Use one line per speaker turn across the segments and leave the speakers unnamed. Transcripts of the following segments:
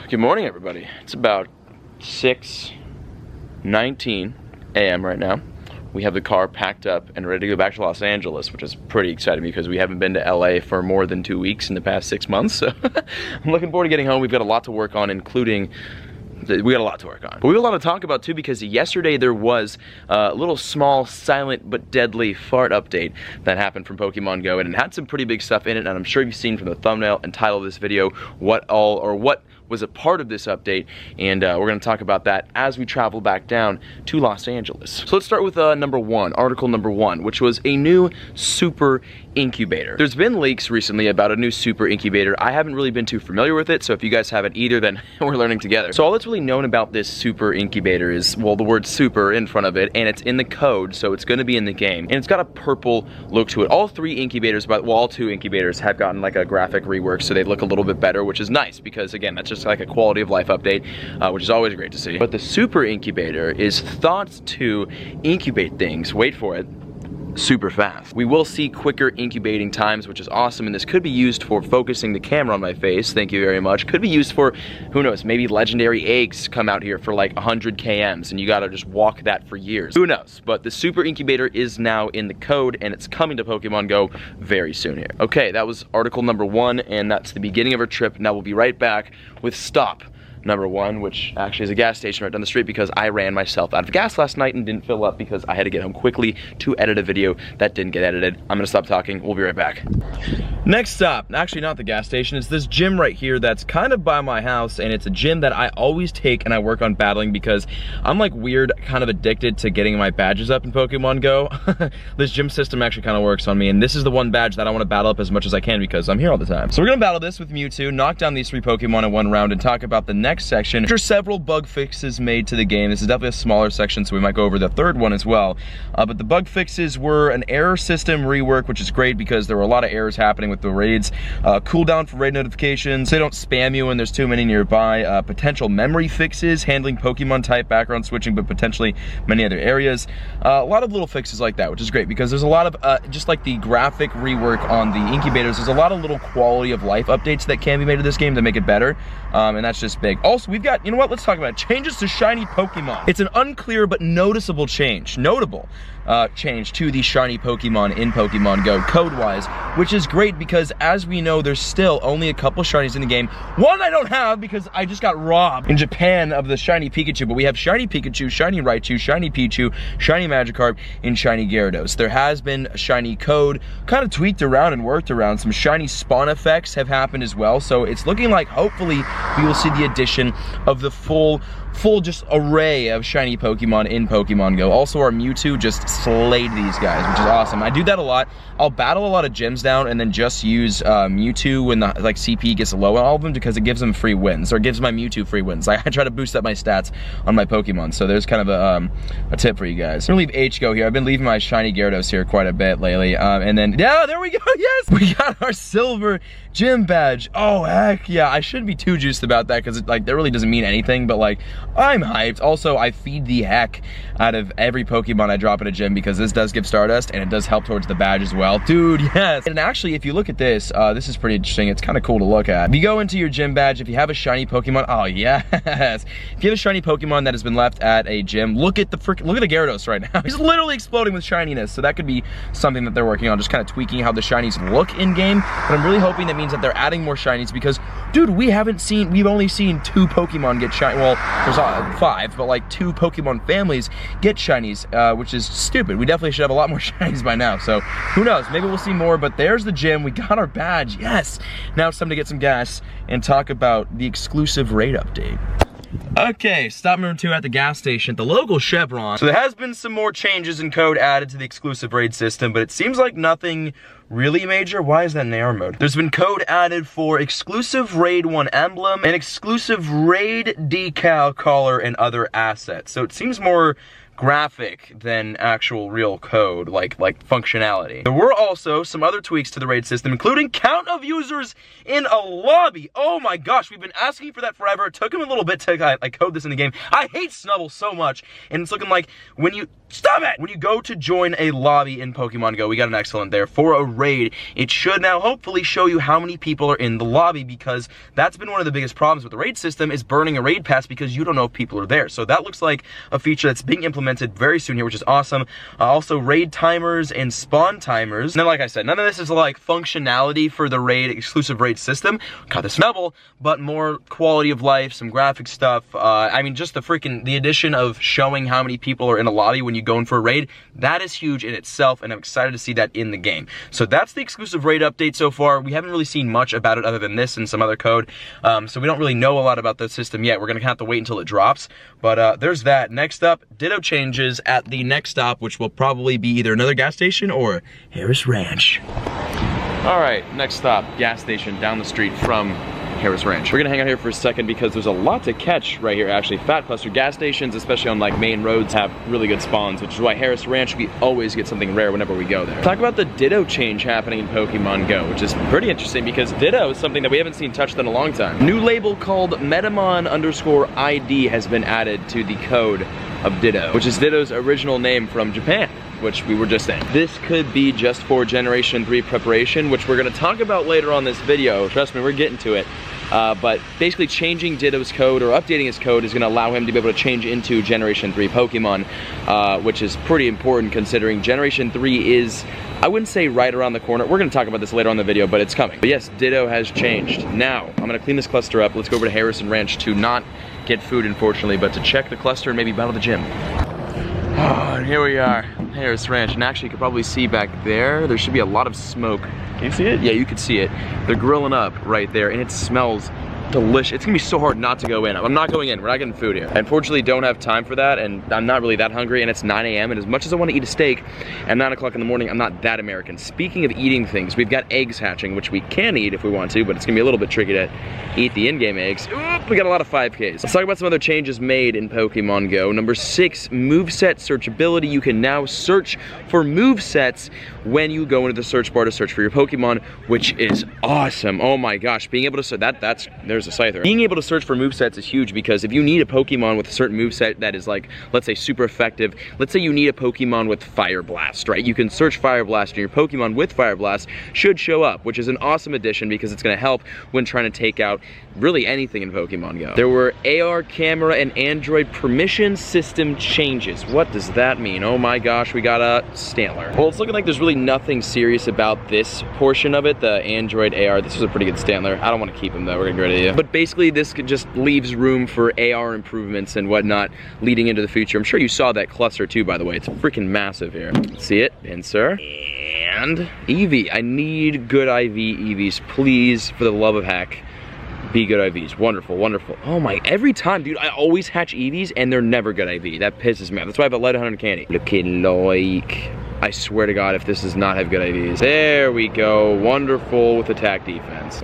Good morning, everybody. It's about 6:19 a.m. right now. We have the car packed up and ready to go back to Los Angeles, which is pretty exciting because we haven't been to LA for more than 2 weeks in the past 6 months. So I'm looking forward to getting home. We've got a lot to work on, including we got a lot to work on. But we have a lot to talk about too, because yesterday there was a little small, silent, but deadly fart update that happened from Pokemon Go, and it had some pretty big stuff in it, and I'm sure you've seen from the thumbnail and title of this video what was a part of this update, and we're gonna talk about that as we travel back down to Los Angeles. So let's start with number one, article number one, which was a new Super Incubator. There's been leaks recently about a new Super Incubator. I haven't really been too familiar with it, so if you guys haven't either, then we're learning together. So all that's really known about this Super Incubator is, well, the word super in front of it, and it's in the code, so it's gonna be in the game. And it's got a purple look to it. All three incubators, well, all two incubators have gotten like a graphic rework, so they look a little bit better, which is nice, because again, that's just like a quality of life update, which is always great to see. But the Super Incubator is thought to incubate things, wait for it, super fast. We will see quicker incubating times, which is awesome, and this could be used for focusing the camera on my face, thank you very much. Could be used for, who knows, maybe legendary eggs come out here for like 100 kms and you gotta just walk that for years. Who knows? But the Super Incubator is now in the code, and it's coming to Pokemon Go very soon here. Okay, that was article number one, and that's the beginning of our trip. Now we'll be right back with stop number one, which actually is a gas station right down the street, because I ran myself out of gas last night and didn't fill up because I had to get home quickly to edit a video that didn't get edited. I'm gonna stop talking, we'll be right back. Next stop, actually not the gas station, it's this gym right here that's kind of by my house, and it's a gym that I always take and I work on battling because I'm like weird, kind of addicted to getting my badges up in Pokemon Go. This gym system actually kind of works on me, and this is the one badge that I want to battle up as much as I can because I'm here all the time. So we're gonna battle this with Mewtwo, knock down these 3 Pokemon in one round, and talk about the next section. There are several bug fixes made to the game. This is definitely a smaller section, so we might go over the third one as well. But the bug fixes were an error system rework, which is great because there were a lot of errors happening with the raids. Cooldown for raid notifications, they don't spam you when there's too many nearby. Potential memory fixes, handling Pokemon type background switching, but potentially many other areas. A lot of little fixes like that, which is great because there's a lot of, just like the graphic rework on the incubators, there's a lot of little quality of life updates that can be made to this game to make it better, and that's just big. Also, we've got, you know what, let's talk about it. Changes to shiny Pokemon. It's an unclear but noticeable change, change to the shiny Pokemon in Pokemon Go code-wise, which is great because as we know, there's still only a couple shinies in the game. One I don't have because I just got robbed in Japan of the shiny Pikachu, but we have shiny Pikachu, shiny Raichu, shiny Pichu, shiny Magikarp, and shiny Gyarados. There has been a shiny code kind of tweaked around and worked around. Some shiny spawn effects have happened as well, so it's looking like hopefully we will see the addition of the full just array of shiny Pokemon in Pokemon Go. Also, our Mewtwo just slayed these guys, which is awesome. I do that a lot. I'll battle a lot of gyms down and then just use Mewtwo when the like CP gets low on all of them because it gives them free wins, or it gives my Mewtwo free wins. I try to boost up my stats on my Pokemon, so there's kind of a tip for you guys. I'm gonna leave H go here. I've been leaving my shiny Gyarados here quite a bit lately, and then, yeah, there we go, yes! We got our silver gym badge. Oh, heck yeah. I shouldn't be too juiced about that because like that really doesn't mean anything, but like I'm hyped. Also, I feed the heck out of every Pokemon I drop in a gym because this does give Stardust and it does help towards the badge as well. Dude, yes. And actually, if you look at this, this is pretty interesting. It's kind of cool to look at. If you go into your gym badge, if you have a shiny Pokemon, oh yes. If you have a shiny Pokemon that has been left at a gym, look at the Gyarados right now. He's literally exploding with shininess. So that could be something that they're working on, just kind of tweaking how the shinies look in game. But I'm really hoping that means that they're adding more shinies because, dude, we've only seen 2 Pokemon get shiny. Well, there's 5, but like 2 Pokemon families get shinies, which is stupid. We definitely should have a lot more shinies by now, so who knows, maybe we'll see more. But there's the gym, we got our badge, yes. Now it's time to get some gas and talk about the exclusive raid update. Okay, stop number 2 at the gas station at the local Chevron. So there has been some more changes in code added to the exclusive raid system, but it seems like nothing really major. Why is that in AR mode? There's been code added for exclusive raid 1 emblem and exclusive raid decal collar and other assets. So it seems more graphic than actual real code, like functionality. There were also some other tweaks to the raid system, including count of users in a lobby. Oh my gosh, we've been asking for that forever. It took him a little bit to code this in the game. I hate Snubble so much, and it's looking like when you go to join a lobby in Pokemon Go, we got an excellent there for a raid. It should now hopefully show you how many people are in the lobby, because that's been one of the biggest problems with the raid system, is burning a raid pass because you don't know if people are there. So that looks like a feature that's being implemented very soon here, which is awesome. Also, raid timers and spawn timers. Now, like I said, none of this is like functionality for the raid exclusive raid system. Got the Snubble, but more quality of life, some graphic stuff. I mean, just the addition of showing how many people are in a lobby when you go in for a raid, that is huge in itself, and I'm excited to see that in the game. So that's the exclusive raid update so far. We haven't really seen much about it other than this and some other code, so we don't really know a lot about the system yet. We're gonna have to wait until it drops, but there's that. Next up, Ditto Changes at the next stop, which will probably be either another gas station or Harris Ranch. All right, next stop, gas station down the street from Harris Ranch. We're gonna hang out here for a second because there's a lot to catch right here, actually. Fat cluster gas stations, especially on like main roads, have really good spawns, which is why Harris Ranch, we always get something rare whenever we go there. Talk about the Ditto change happening in Pokemon Go, which is pretty interesting because Ditto is something that we haven't seen touched in a long time. New label called Metamon_ID has been added to the code of Ditto, which is Ditto's original name from Japan, which we were just in. This could be just for Generation 3 preparation, which we're gonna talk about later on this video. Trust me, we're getting to it. But basically changing Ditto's code or updating his code is gonna allow him to be able to change into Generation 3 Pokemon, which is pretty important considering Generation 3 is, I wouldn't say right around the corner. We're gonna talk about this later on in the video, but it's coming. But yes, Ditto has changed. Now, I'm gonna clean this cluster up. Let's go over to Harrison Ranch to not get food, unfortunately, but to check the cluster and maybe battle the gym. Oh, and here we are, Harris Ranch, and actually you can probably see back there should be a lot of smoke. Can you see it? Yeah, you can see it. They're grilling up right there, and it smells delicious. It's gonna be so hard not to go in. I'm not going in, we're not getting food here. I unfortunately don't have time for that, and I'm not really that hungry, and it's 9 AM, and as much as I want to eat a steak at 9 o'clock in the morning, I'm not that American. Speaking of eating things, we've got eggs hatching, which we can eat if we want to, but it's gonna be a little bit tricky to eat the in-game eggs. Oop, we got a lot of 5Ks. Let's talk about some other changes made in Pokemon Go. Number 6, Moveset Searchability. You can now search for movesets when you go into the search bar to search for your Pokemon, which is awesome. Oh my gosh, being able to search, there's a Scyther. Being able to search for movesets is huge because if you need a Pokemon with a certain moveset that is like, let's say super effective, let's say you need a Pokemon with Fire Blast, right? You can search Fire Blast and your Pokemon with Fire Blast should show up, which is an awesome addition because it's gonna help when trying to take out really anything in Pokemon Go. There were AR camera and Android permission system changes. What does that mean? Oh my gosh, we got a Stantler. Well, it's looking like there's really nothing serious about this portion of it, the Android AR. This was a pretty good Stantler. I don't want to keep him though, we're gonna get rid of you. But basically this just leaves room for AR improvements and whatnot leading into the future. I'm sure you saw that cluster too, by the way. It's freaking massive here. See it, Pinsir. And Eevee. I need good IV Eevees, please, for the love of heck. Be good IVs. Wonderful, wonderful. Oh my, every time, dude, I always hatch EVs and they're never good IV. That pisses me off. That's why I have a lead 100 candy. Looking like, I swear to God, if this does not have good IVs. There we go. Wonderful with attack defense.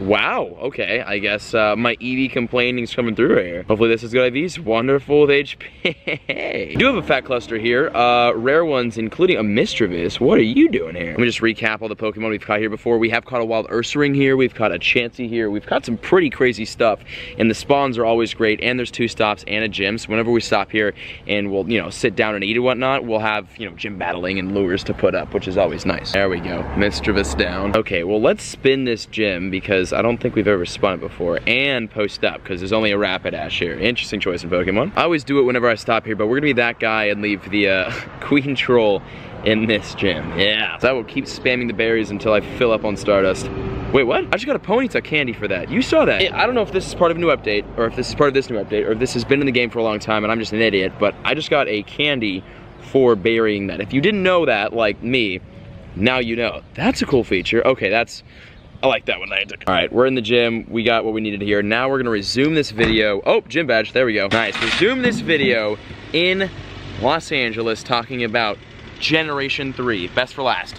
Wow, okay, I guess my Eevee complaining is coming through right here. Hopefully this is good IVs. Wonderful with HP. We do have a fat cluster here. Rare ones, including a Mischievous. What are you doing here? Let me just recap all the Pokemon we've caught here before. We have caught a wild Ursaring here. We've caught a Chansey here. We've caught some pretty crazy stuff. And the spawns are always great. And there's 2 stops and a gym. So whenever we stop here and we'll, you know, sit down and eat and whatnot, we'll have, you know, gym battling and lures to put up, which is always nice. There we go. Mischievous down. Okay, well, let's spin this gym because I don't think we've ever spun it before, and post up because there's only a Rapidash here. Interesting choice in Pokemon. I always do it whenever I stop here, but we're gonna be that guy and leave the Queen Troll in this gym. Yeah, so I will keep spamming the berries until I fill up on Stardust. Wait, what? I just got a Ponyta candy for that. You saw that. I don't know if this is part of a new update, or if this is part of this new update, or if this has been in the game for a long time and I'm just an idiot, but I just got a candy for burying that. If you didn't know that, like me, now you know. That's a cool feature. Okay, I like that one. All right, we're in the gym. We got what we needed here. Now we're gonna resume this video. Oh, gym badge, there we go. Nice, resume this video in Los Angeles talking about Generation 3. Best for last.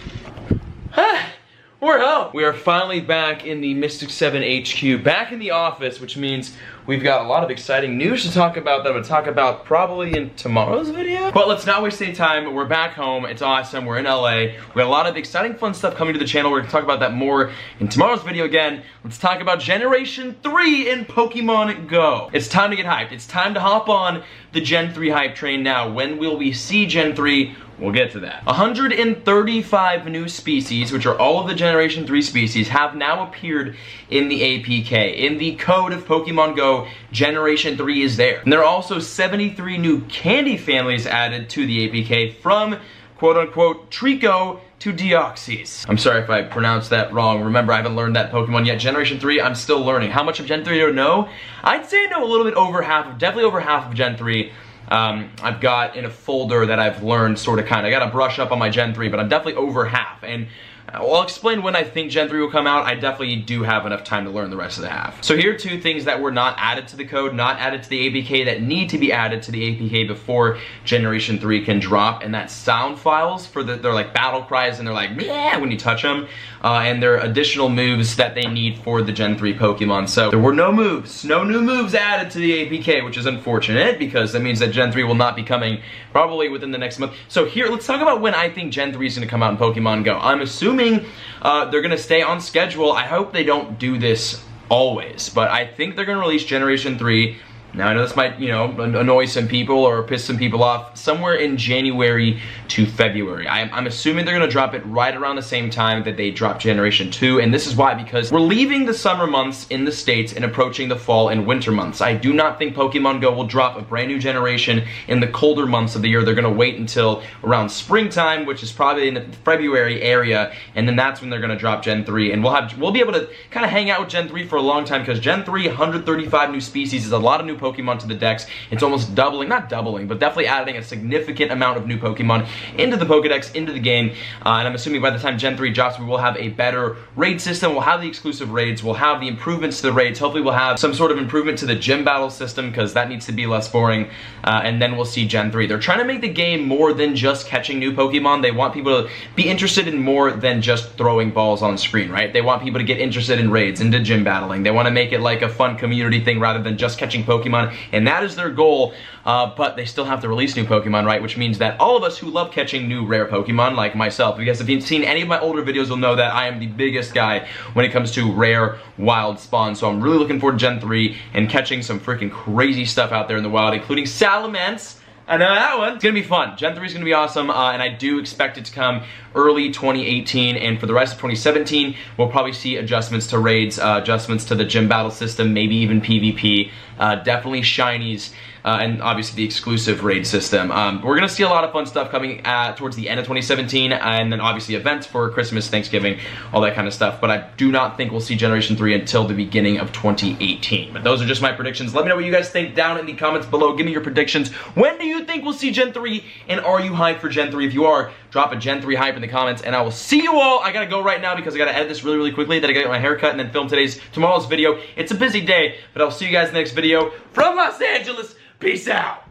We're home. We are finally back in the Mystic 7 HQ, back in the office, which means we've got a lot of exciting news to talk about that I'm gonna talk about probably in tomorrow's video. But let's not waste any time. We're back home. It's awesome. We're in LA. We got a lot of exciting, fun stuff coming to the channel. We're gonna talk about that more in tomorrow's video again. Let's talk about Generation 3 in Pokemon Go. It's time to get hyped. It's time to hop on the Gen 3 hype train now. When will we see Gen 3? We'll get to that. 135 new species, which are all of the Generation 3 species, have now appeared in the APK. In the code of Pokemon Go, Generation 3 is there. And there are also 73 new candy families added to the APK from quote-unquote Trico to Deoxys. I'm sorry if I pronounced that wrong. Remember, I haven't learned that Pokemon yet. Generation 3, I'm still learning. How much of Gen 3 do I know? I'd say I know a little bit over half, definitely over half of Gen 3. I've got in a folder that I've learned sort of kind of. I gotta brush up on my Gen 3, but I'm definitely over half. And I'll explain when I think Gen 3 will come out. I definitely do have enough time to learn the rest of the half. So here are two things that were not added to the code, not added to the APK, that need to be added to the APK before Generation 3 can drop, and that's sound files for they're like battle cries and they're like bleh when you touch them, and there are additional moves that they need for the Gen 3 Pokemon. So there were no moves, no new moves added to the APK, which is unfortunate because that means that Gen 3 will not be coming probably within the next month. So here, let's talk about when I think Gen 3 is going to come out in Pokemon Go. I'm assuming they're gonna stay on schedule. I hope they don't do this always, but I think they're gonna release Generation 3. Now I know this might, annoy some people or piss some people off, somewhere in January to February. I'm assuming they're gonna drop it right around the same time that they drop Generation 2, and this is why, because we're leaving the summer months in the States and approaching the fall and winter months. I do not think Pokemon Go will drop a brand new generation in the colder months of the year. They're gonna wait until around springtime, which is probably in the February area, and then that's when they're gonna drop Gen 3, and we'll be able to kind of hang out with Gen 3 for a long time, because Gen 3, 135 new species is a lot of new Pokemon to the dex. It's almost doubling, not doubling, but definitely adding a significant amount of new Pokemon into the Pokedex, into the game, and I'm assuming by the time Gen 3 drops, we will have a better raid system, we'll have the exclusive raids, we'll have the improvements to the raids, hopefully we'll have some sort of improvement to the gym battle system, because that needs to be less boring, and then we'll see Gen 3. They're trying to make the game more than just catching new Pokemon. They want people to be interested in more than just throwing balls on screen, right? They want people to get interested in raids, into gym battling. They want to make it like a fun community thing rather than just catching Pokemon, and that is their goal, but they still have to release new Pokemon, right? Which means that all of us who love catching new rare Pokemon, like myself, because if you've seen any of my older videos, you'll know that I am the biggest guy when it comes to rare wild spawns, so I'm really looking forward to Gen 3 and catching some freaking crazy stuff out there in the wild, including Salamence. I know that one. It's gonna be fun. Gen 3 is gonna be awesome, and I do expect it to come early 2018, and for the rest of 2017, we'll probably see adjustments to raids, adjustments to the gym battle system, maybe even PvP, definitely shinies, and obviously the exclusive raid system. We're gonna see a lot of fun stuff coming towards the end of 2017, and then obviously events for Christmas, Thanksgiving, all that kind of stuff, but I do not think we'll see Generation 3 until the beginning of 2018. But those are just my predictions. Let me know what you guys think down in the comments below. Give me your predictions. When do you think we'll see Gen 3, and are you hyped for Gen 3? If you are, drop a Gen 3 hype in the comments, and I will see you all. I gotta go right now because I gotta edit this really, really quickly, then I gotta get my hair cut and then film tomorrow's video. It's a busy day, but I'll see you guys in the next video from Los Angeles. Peace out.